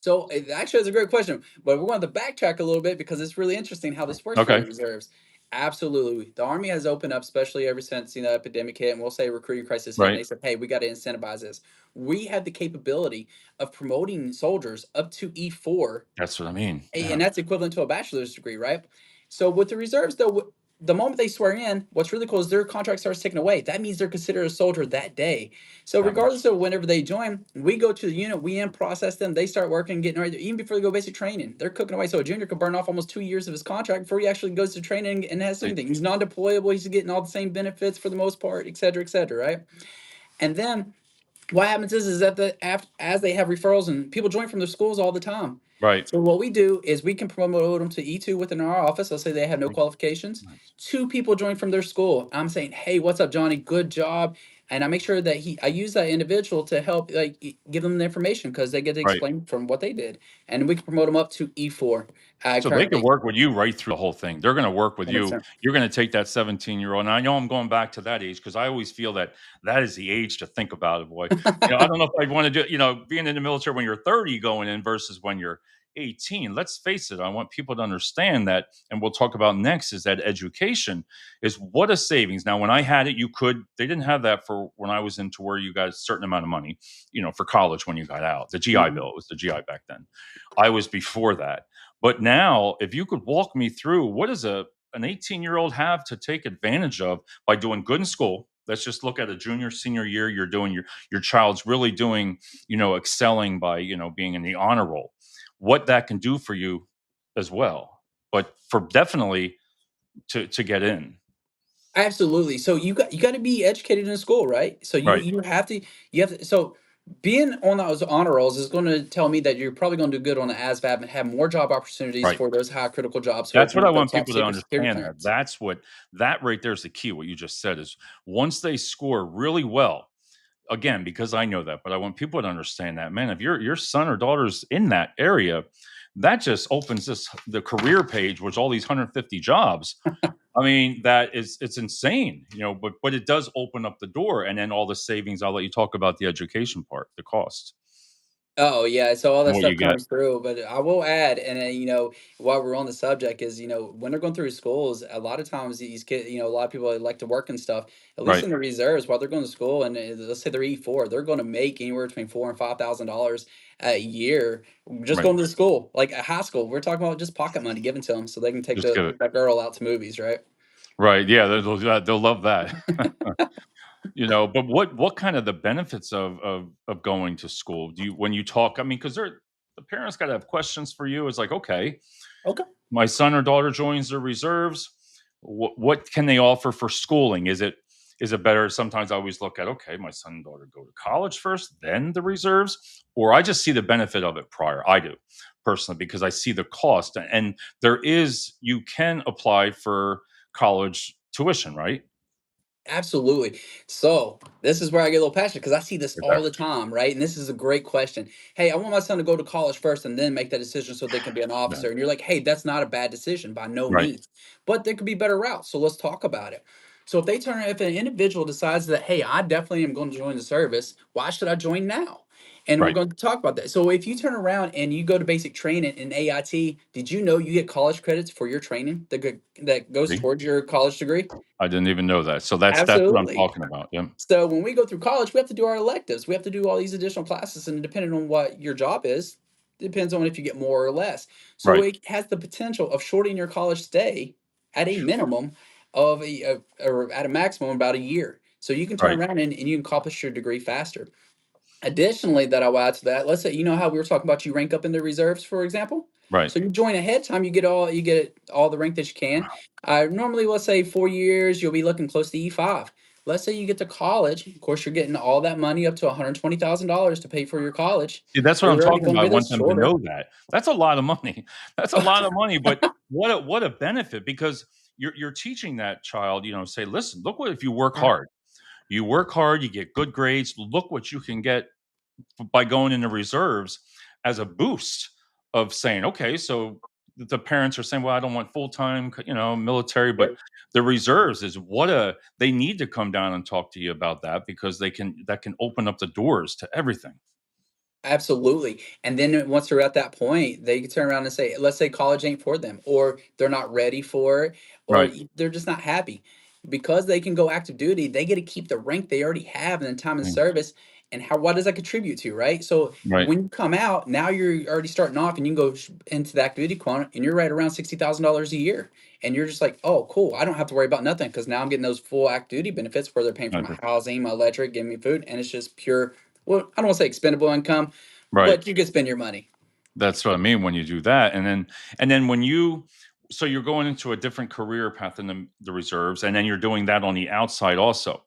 So actually, that's a great question, but we're going to backtrack a little bit because it's really interesting how this works for the Okay. reserves. Absolutely, the Army has opened up, especially ever since epidemic hit, and we'll say recruiting crisis hit, and Right. they said, "Hey, we got to incentivize this." We have the capability of promoting soldiers up to E4, That's what I mean. and Yeah. that's equivalent to a bachelor's degree, right? So with the reserves, though, the moment they swear in, what's really cool is their contract starts taken away. That means they're considered a soldier that day. So That makes regardless of whenever they join, we go to the unit, we in process them, they start working, getting ready, even before they go basic training, they're cooking away. So a junior could burn off almost 2 years of his contract before he actually goes to training and has they anything. He's non-deployable, he's getting all the same benefits for the most part, et cetera, right? And then what happens is that as they have referrals and people join from their schools all the time. right. So what we do is we can promote them to E2 within our office. Let's say they have no Right. qualifications. Nice. Two people join from their school. I'm saying, hey, what's up, Johnny? Good job. And I make sure that I use that individual to help give them the information because they get to Right. explain from what they did, and we can promote them up to E4 So they could currently. work with you right through the whole thing. They're gonna work with you. 100%. You're gonna take that 17-year-old, and I know I'm going back to that age because I always feel that that is the age to think about it, boy. I don't know if I'd wanna do being in the military when you're 30 going in versus when you're 18. Let's face it, I want people to understand that, and we'll talk about next, is that education is what a savings. Now, when I had it, they didn't have that for when I was into where you got a certain amount of money, for college when you got out. The GI Mhm. Bill, it was the GI back then. I was before that. But now, if you could walk me through what does an 18-year-old have to take advantage of by doing good in school? Let's just look at a junior, senior year. You're doing your child's really doing, excelling by, being in the honor roll. What that can do for you as well. But for definitely to get in. Absolutely. So you got to be educated in school, right? So you Right. you have to so being on those honor rolls is going to tell me that you're probably going to do good on the ASVAB and have more job opportunities Right. for those high critical jobs. So That's what I the want top people to secret security understand, clearance. that right there is the key. What you just said is once they score really well, again, because I know that, but I want people to understand that, man, if your son or daughter's in that area, that just opens the career page, which all these 150 jobs. I mean, it's insane, but it does open up the door, and then all the savings. I'll let you talk about the education part, the cost, Oh yeah, so all and that what stuff you get. comes through, but I will add, and while we're on the subject, is when they're going through schools, a lot of times these kids, a lot of people that like to work and stuff. At least Right, in the reserves, while they're going to school, and let's say they're E4, they're going to make anywhere between $4,000 and $5,000 a year just right. going to school, like a high school. We're talking about just pocket money given to them, so they can take Just get it. that girl out to movies, right? Right. Yeah, they'll love that. But what kind of the benefits of going to school? Do you when you talk, I mean, because the parents gotta have questions for you. It's like, okay, Okay. my son or daughter joins the reserves. What can they offer for schooling? Is it better? Sometimes I always look at, okay, my son and daughter go to college first, then the reserves, or I just see the benefit of it prior. I do personally because I see the cost, and you can apply for college tuition, right? Absolutely. So this is where I get a little passionate because I see this Right all there. the time, right? And this is a great question. Hey, I want my son to go to college first and then make that decision so they can be an Yeah. officer. And you're like, hey, that's not a bad decision by no Right. means, but there could be better routes. So let's talk about it. So if an individual decides that, hey, I definitely am going to join the service, why should I join now? And we're Right. going to talk about that. So if you turn around and you go to basic training in AIT, did you know you get college credits for your training that goes See? towards your college degree? I didn't even know that. So that's what I'm Absolutely. talking about. Yeah. So when we go through college, we have to do our electives. We have to do all these additional classes, and depending on what your job is, depends on if you get more or less. So Right. it has the potential of shortening your college stay at a minimum or at a maximum about a year. So you can turn Right. around and you can accomplish your degree faster. Additionally, that I'll add to that, let's say how we were talking about you rank up in the reserves, for example. Right. So you join ahead of time, you get all the rank that you can. Normally, let's say 4 years, you'll be looking close to E5. let's say you get to college. Of course, you're getting all that money up to $120,000 to pay for your college. See, that's what So I'm you're already talking going about. to I be want this them to shorter. know that. That's a lot of money. That's a lot of money, but what a benefit because you're teaching that child, say, "Listen, look what if you work hard. You work hard, you get good grades. Look what you can get by going into reserves as a boost of saying, okay, so the parents are saying, well, I don't want full time, military, but Yep. the reserves is they need to come down and talk to you about that because that can open up the doors to everything. Absolutely. And then once they're at that point, they can turn around and say, let's say college ain't for them, or they're not ready for it, or Right. they're just not happy. Because they can go active duty, they get to keep the rank they already have in the time of Mm, service. And what does that contribute to, right? So right. when you come out, now you're already starting off and you can go into the active duty quota and you're right around $60,000 a year. And you're just like, oh, cool. I don't have to worry about nothing because now I'm getting those full active duty benefits where they're paying for I my agree. housing, my electric, giving me food. And it's just pure, well, I don't want to say expendable income, Right. but you can spend your money. That's what I mean when you do that, and then when so you're going into a different career path in the reserves, and then you're doing that on the outside also.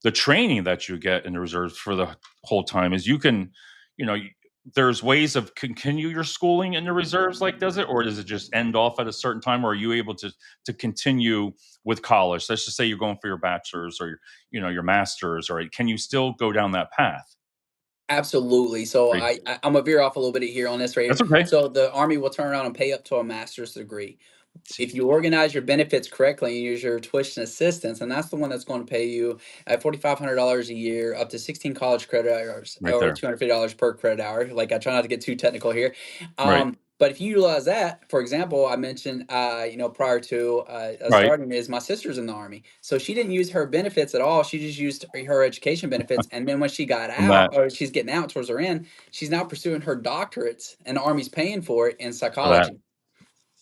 The training that you get in the reserves for the whole time is you can, you know, y- there's ways of continue your schooling in the reserves, like does it, or does it just end off at a certain time, or are you able to continue with college? Let's just say you're going for your bachelor's or your master's, or can you still go down that path? Absolutely. So Right. I'm gonna veer off a little bit here on this right here. That's okay. So the Army will turn around and pay up to a master's degree. If you organize your benefits correctly and use your tuition assistance, and that's the one that's going to pay you at $4,500 a year, up to 16 college credit hours, Right or there. $250 per credit hour. Like I try not to get too technical here. Right. But if you utilize that, for example, I mentioned, prior to Right. starting, is my sister's in the Army, so she didn't use her benefits at all. She just used her education benefits, and then when she got From out, that or she's getting out towards her end, she's now pursuing her doctorates, and the Army's paying for it in for that. psychology.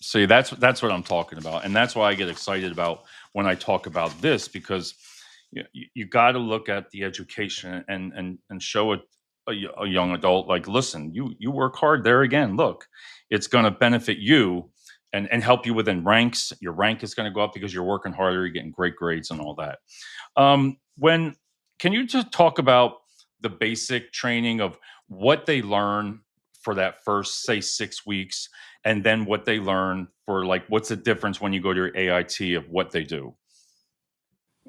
See, that's what I'm talking about, and that's why I get excited about when I talk about this because you got to look at the education and show it a young adult like, listen, you work hard there again. Look, it's going to benefit you and help you within ranks. Your rank is going to go up because you're working harder, you're getting great grades and all that. When can you just talk about the basic training of what they learn for that first, say, 6 weeks, and then what they learn for like what's the difference when you go to your AIT of what they do?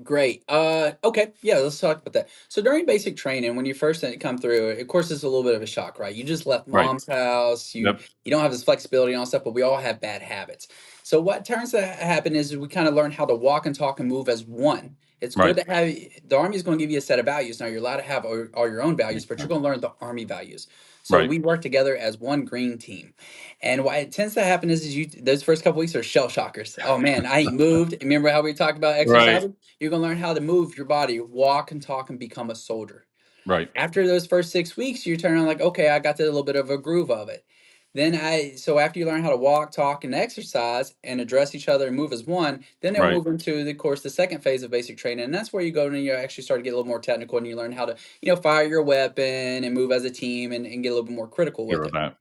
Great. Okay. Yeah, let's talk about that. So during basic training, when you first come through, of course, it's a little bit of a shock, right? You just left Right. mom's house. You Yep. you don't have this flexibility and all stuff, but we all have bad habits. So what turns to happen is we kind of learn how to walk and talk and move as one. It's good Right. to have the Army is going to give you a set of values. Now you're allowed to have all your own values, but you're going to learn the Army values. So Right. we work together as one green team. And why it tends to happen is you those first couple weeks are shell shockers. Oh man, I ain't moved. Remember how we talked about Right. exercising? You're gonna learn how to move your body, walk and talk and become a soldier. Right. After those first 6 weeks, you turn on like, okay, I got a little bit of a groove of it. So after you learn how to walk, talk, and exercise and address each other and move as one, then they'll Right. move into the course, the second phase of basic training. And that's where you go and you actually start to get a little more technical and you learn how to, fire your weapon and move as a team and get a little bit more critical Hear with of it. that.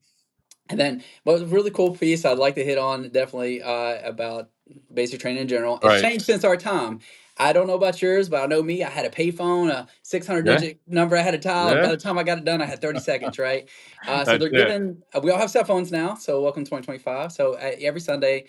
And then, what was a really cool piece I'd like to hit on definitely about basic training in general. It's Right. changed since our time. I don't know about yours, but I know me. I had a payphone, a 600 Yeah. digit number I had to dial. Yeah. By the time I got it done, I had 30 seconds, right? So That's they're it. giving, we all have cell phones now. So welcome to 2025. So every Sunday,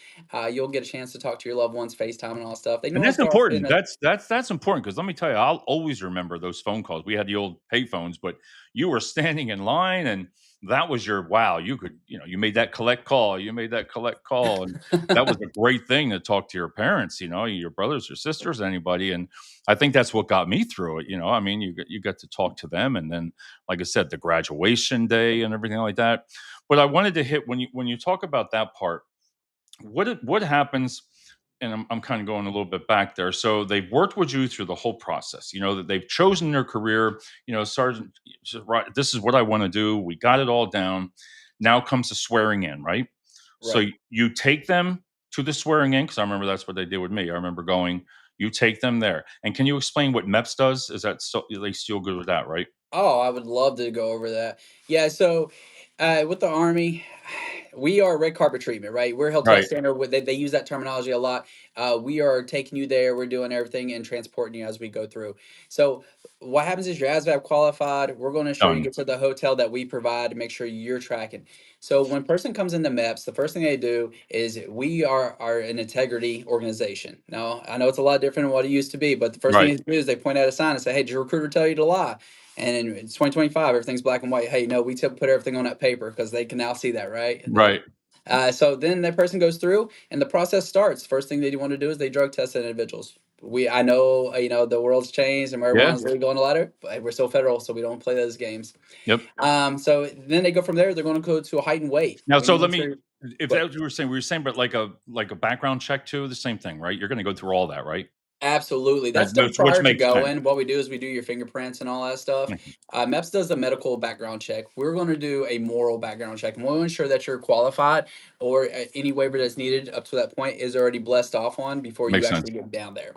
you'll get a chance to talk to your loved ones, FaceTime and all that stuff. They And normally that's start off important. in a, That's important because let me tell you, I'll always remember those phone calls. We had the old pay phones, but you were standing in line and that was your wow. You could, you made that collect call. You made that collect call. And that was a great thing to talk to your parents, your brothers, your sisters, anybody. And I think that's what got me through it. I mean, you got to talk to them. And then, like I said, the graduation day and everything like that. But I wanted to hit when you talk about that part, what happens and I'm kind of going a little bit back there. So they've worked with you through the whole process. That they've chosen their career. Sergeant, right, this is what I want to do. We got it all down. Now comes the swearing in, right? So right. you take them to the swearing in because I remember that's what they did with me. I remember going. You take them there, and can you explain what MEPS does? Is that still they still good with that, right? Oh, I would love to go over that. Yeah, so with the Army, we are red carpet treatment, right? We're hotel Right. standard. They use that terminology a lot. We are taking you there. We're doing everything and transporting you as we go through. So what happens is you're ASVAB qualified. We're going to ensure you Done. get to the hotel that we provide to make sure you're tracking. So when a person comes into MEPS, the first thing they do is we are an integrity organization. Now I know it's a lot different than what it used to be, but the first thing Right. they do is they point out a sign and say, "Hey, did your recruiter tell you to lie?" And it's 2025, everything's black and white. Hey, no, we put everything on that paper because they can now see that, right? Right. So then that person goes through and the process starts. First thing they want to do is they drug test individuals. I know, the world's changed and Yeah. marijuana's legal on the ladder, but we're still federal, so we don't play those games. Yep. So then they go from there. They're going to go to a height and weight. Now, We so need to let make me, sure. if that's But what we were saying, but like a background check too, the same thing, right? You're going to go through all that, right? absolutely. That That's done which prior to makes sense. going. What we do is we do your fingerprints and all that stuff. Mhm. MEPS does a medical background check. We're going to do a moral background check, and we'll ensure that you're qualified or any waiver that's needed up to that point is already blessed off on before you Makes sense. actually get down there.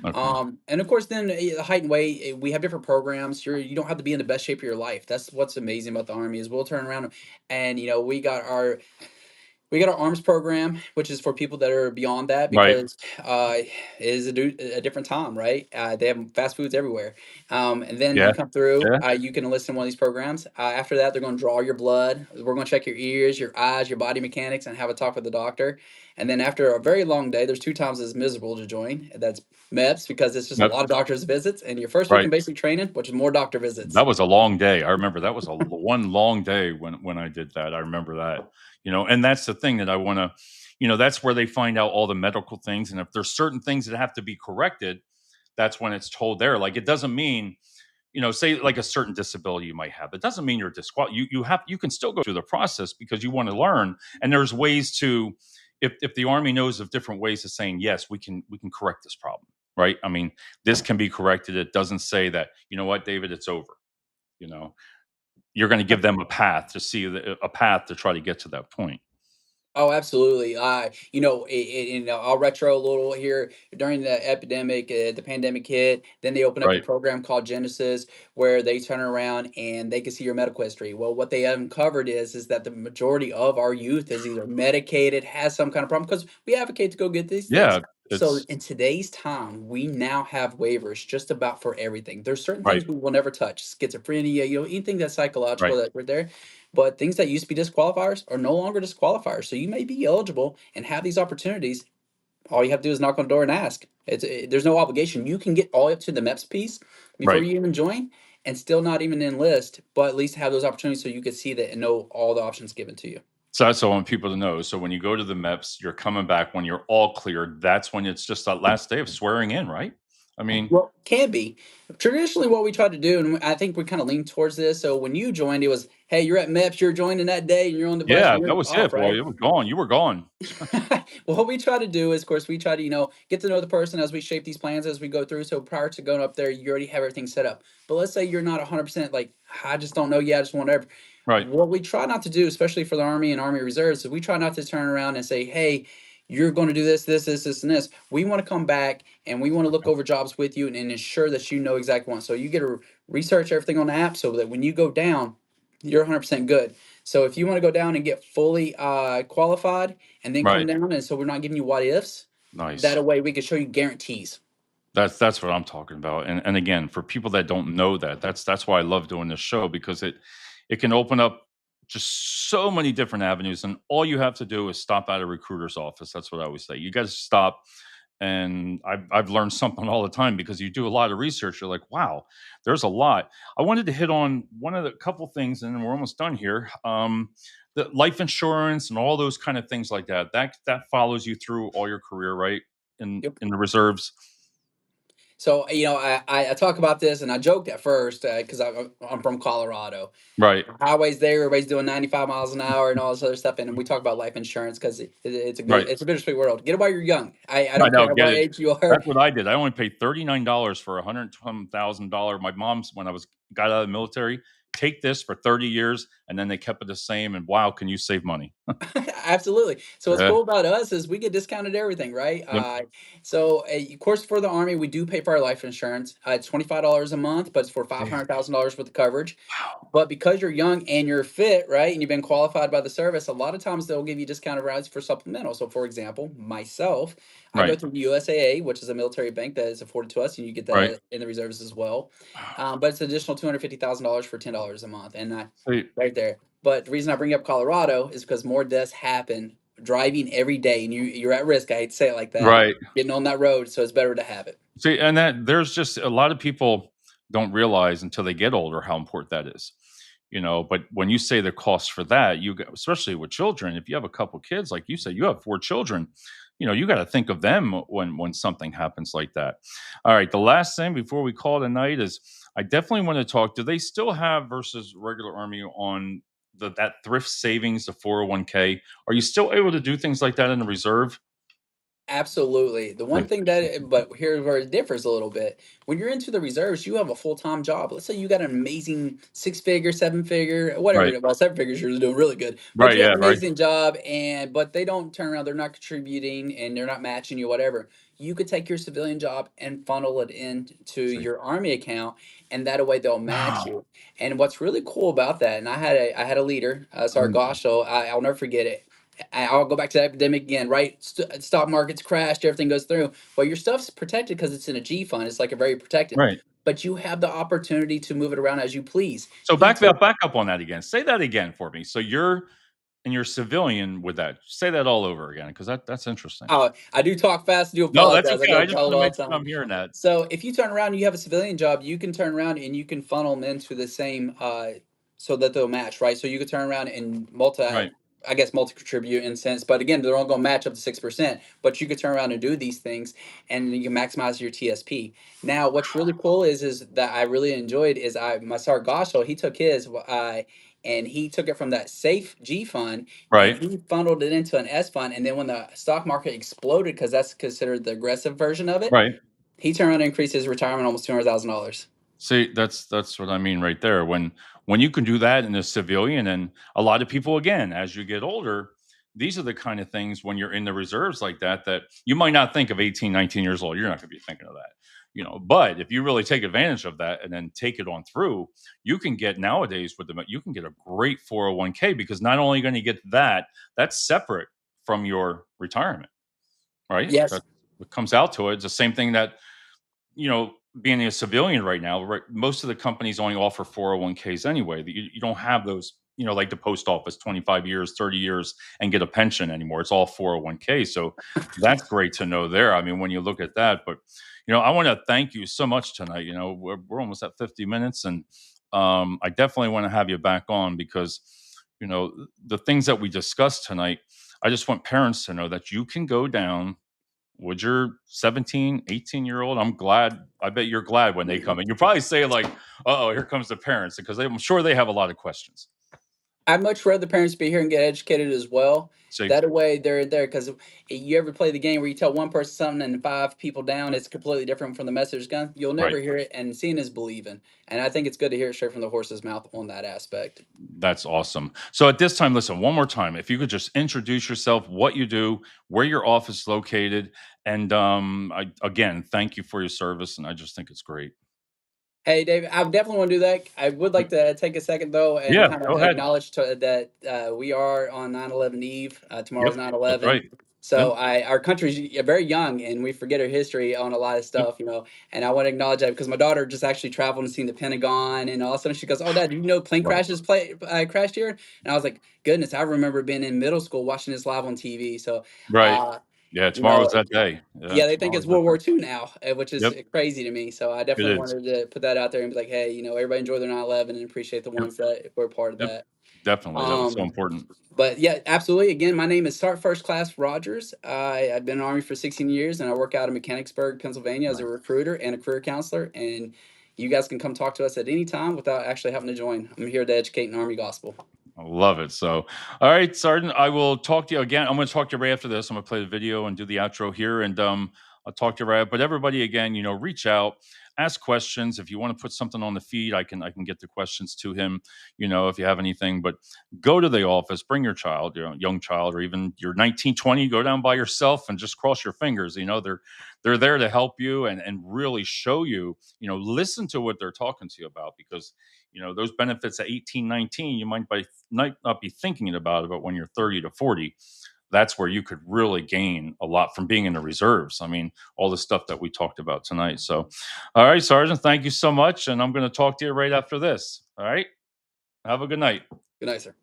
Okay. And of course, then height and weight, we have different programs. You don't have to be in the best shape of your life. That's what's amazing about the Army is we'll turn around and we got our arms program, which is for people that are beyond that Right. because it is a different time, right? They have fast foods everywhere. And then Yeah. you come through, Yeah. you can enlist in one of these programs. After that, they're going to draw your blood. We're going to check your ears, your eyes, your body mechanics, and have a talk with the doctor. And then after a very long day, there's two times as miserable to join. That's MEPS because it's just a Yep. lot of doctor's visits. And your first week Right. in basic training, which is more doctor visits. That was a long day. I remember that was one long day when I did that. I remember that. And that's the thing that I want to, that's where they find out all the medical things, and if there's certain things that have to be corrected, that's when it's told there. Like it doesn't mean, say like a certain disability you might have. It doesn't mean you're disqualified. You can still go through the process because you want to learn, and there's ways to, if the Army knows of different ways of saying yes, we can correct this problem, right? I mean, this can be corrected. It doesn't say that, you know what, David, it's over. You know, you're going to give them a path to see a path to try to get to that point. Oh, absolutely. I'll retro a little here. During the epidemic, the pandemic hit, then they opened up a Right. program called Genesis where they turn around and they can see your medical history. Well, what they uncovered is that the majority of our youth is either medicated, has some kind of problem, because we advocate to go get these things. Yeah. So It's in today's time, we now have waivers just about for everything. There's certain right. things we will never touch. Schizophrenia, anything that's psychological Right. that we're there. But things that used to be disqualifiers are no longer disqualifiers. So you may be eligible and have these opportunities. All you have to do is knock on the door and ask. There's no obligation. You can get all up to the MEPS piece before Right. you even join and still not even enlist, but at least have those opportunities so you could see that and know all the options given to you. So that's what I want people to know. So when you go to the MEPS, you're coming back when you're all cleared. That's when it's just that last day of swearing in, right? I mean, Well, can be. Traditionally, what we tried to do, and I think we kind of leaned towards this. So when you joined, it was, hey, you're at MEPS, you're joining that day, and you're on the bus, and yeah, that you're was off, it, boy. right? It was gone. You were gone. Well, what we try to do is, of course, we try to, get to know the person as we shape these plans as we go through. So prior to going up there, you already have everything set up. But let's say you're not 100% like, I just don't know yet. I just want to. Right. What we try not to do, especially for the Army and Army Reserves, is we try not to turn around and say, hey, you're going to do this, this, this, this, and this. We want to come back and we want to look over jobs with you and ensure that you know exactly what. So you get to research everything on the app so that when you go down, you're 100% good. So if you want to go down and get fully qualified and then come Right. down, and so we're not giving you what ifs, Nice. that way we can show you guarantees. That's what I'm talking about. And again, for people that don't know that, that's why I love doing this show, because it can open up just so many different avenues, and all you have to do is stop at a recruiter's office. That's what I always say. You guys stop, and I've learned something all the time because you do a lot of research. You're like, wow, there's a lot. I wanted to hit on one of the couple things, and then we're almost done here. The life insurance and all those kind of things like that. That follows you through all your career, right? Yep. In the reserves. So I talk about this and I joked at first because I'm from Colorado. Right. Highways there, everybody's doing 95 miles an hour and all this other stuff, and we talk about life insurance because Right. it's a bittersweet world. Get it while you're young. I I don't know, care get what it. age you are. That's what I did. I only paid $39 for $120,000. My mom's, when I got out of the military, take this for 30 years, and then they kept it the same. And wow, can you save money? Absolutely. So what's Yeah. cool about us is we get discounted everything, right? Yep. Of course, for the Army, we do pay for our life insurance. It's $25 a month, but it's for Yeah. $500,000 worth of coverage. Wow. But because you're young and you're fit, right, and you've been qualified by the service, a lot of times they'll give you discounted rides for supplemental. So, for example, myself, I go Right. through the USAA, which is a military bank that is afforded to us, and you get Right. that in the reserves as well. Wow. But it's an additional $250,000 for $10 a month, and So, right there. But the reason I bring up Colorado is because more deaths happen driving every day, and you're at risk. I hate to say it like that, right. getting on that road. So it's better to have it. See, and that there's just a lot of people don't realize until they get older how important that is. But when you say the cost for that, especially with children, if you have a couple kids, like you said, you have 4 children, you got to think of them when something happens like that. All right, the last thing before we call it a night is I definitely want to talk. Do they still have versus regular Army on that thrift savings, the 401k? Are you still able to do things like that in the reserve? Absolutely. The one Good. thing that, but here's where it differs a little bit. When you're into the reserves, you have a full time job. Let's say you got an amazing 6 figure, 7 figure, whatever. Right. Well, 7 figures, you're doing really good. But Right. you have Yeah. an Right. amazing job, but they don't turn around. They're not contributing, and they're not matching you, whatever. You could take your civilian job and funnel it into See. your Army account, and that way they'll match Wow. you. And what's really cool about that, and I had a leader, Sargasho. I'll never forget it. I'll go back to the epidemic again, right? Stock markets crashed, everything goes through. Well, your stuff's protected because it's in a G fund. It's like a very protected, Right. but you have the opportunity to move it around as you please. So He took back up on that again. Say that again for me. So you're and you're civilian with that. Say that all over again because that's interesting. Oh, I do talk fast. I do No, that's apologize. I okay. go I just tell want it to all make the sure time. I'm hearing that. So if you turn around and you have a civilian job, you can turn around and you can funnel them into the same, so that they'll match, right? So you could turn around and Right. I guess multi contribute in a sense, but again, they're all going to match up to 6%. But you could turn around and do these things, and you can maximize your TSP. Now, what's really cool is that I really enjoyed is my Sargasso, he took his, and he took it from that safe G fund and Right. he funneled it into an S fund. And then when the stock market exploded, because that's considered the aggressive version of it, Right. he turned around and increased his retirement almost $200,000. See, that's what I mean right there. When you can do that in a civilian, and a lot of people, again, as you get older, these are the kind of things when you're in the reserves like that you might not think of 18, 19 years old. You're not going to be thinking of that. But if you really take advantage of that and then take it on through, you can get nowadays with them, you can get a great 401k because not only are you going to get that's separate from your retirement, right? Yes. That's what comes out to it. It's the same thing that being a civilian right now, right, most of the companies only offer 401ks anyway. You don't have those, like the post office, 25 years, 30 years, and get a pension anymore. It's all 401k. So that's great to know there. I mean, when you look at that, but, I want to thank you so much tonight. We're almost at 50 minutes, and I definitely want to have you back on because, the things that we discussed tonight, I just want parents to know that you can go down would your 17, 18-year-old? I'm glad. I bet you're glad when they come in. You probably say like, "Uh-oh, here comes the parents," because I'm sure they have a lot of questions. I'd much rather parents be here and get educated as well. See, That way they're there because you ever play the game where you tell one person something and five people down, it's completely different from the message gun. You'll right. never hear it, and seeing is believing. And I think it's good to hear it straight from the horse's mouth on that aspect. That's awesome. So at this time, listen, one more time, if you could just introduce yourself, what you do, where your office is located, and again, thank you for your service, and I just think it's great. Hey, David, I definitely want to do that. I would like to take a second, though, and Yeah, kind of go ahead. acknowledge that we are on 9/11 Eve. Yep, Tomorrow's nine that's eleven. right. Yep, So our country's very young, and we forget our history on a lot of yep. stuff. And I want to acknowledge that because my daughter just actually traveled and seen the Pentagon, and all of a sudden she goes, "Oh, Dad, do you know plane Right, crashed here?" And I was like, "Goodness, I remember being in middle school watching this live on TV." So, right. uh, Yeah, you tomorrow's know, that day. Yeah, yeah, they think tomorrow's it's that World day. War II now, which is Yep, crazy to me. So I it definitely is. wanted to put that out there and be like, hey, everybody enjoy their 9/11 and appreciate the Yep, ones that were part of yep. that. Definitely, that was so Um, important. but yeah, absolutely. Again, my name is Start First Class Rogers. I've been in the Army for 16 years, and I work out in Mechanicsburg, Pennsylvania, as a Right. recruiter and a career counselor. And you guys can come talk to us at any time without actually having to join. I'm here to educate in Army gospel. I love it. So, all right, Sergeant, I will talk to you again. I'm going to talk to you right after this. I'm going to play the video and do the outro here. And I'll talk to you right. But everybody, again, reach out, ask questions. If you want to put something on the feed, I can get the questions to him. If you have anything, but go to the office, bring your child, young child, or even you're 19, 20, go down by yourself and just cross your fingers. They're there to help you and really show you, listen to what they're talking to you about, because those benefits at 18, 19, you might not be thinking about it, but when you're 30 to 40, that's where you could really gain a lot from being in the reserves. I mean, all the stuff that we talked about tonight. So, all right, Sergeant, thank you so much. And I'm going to talk to you right after this. All right. Have a good night. Good night, sir.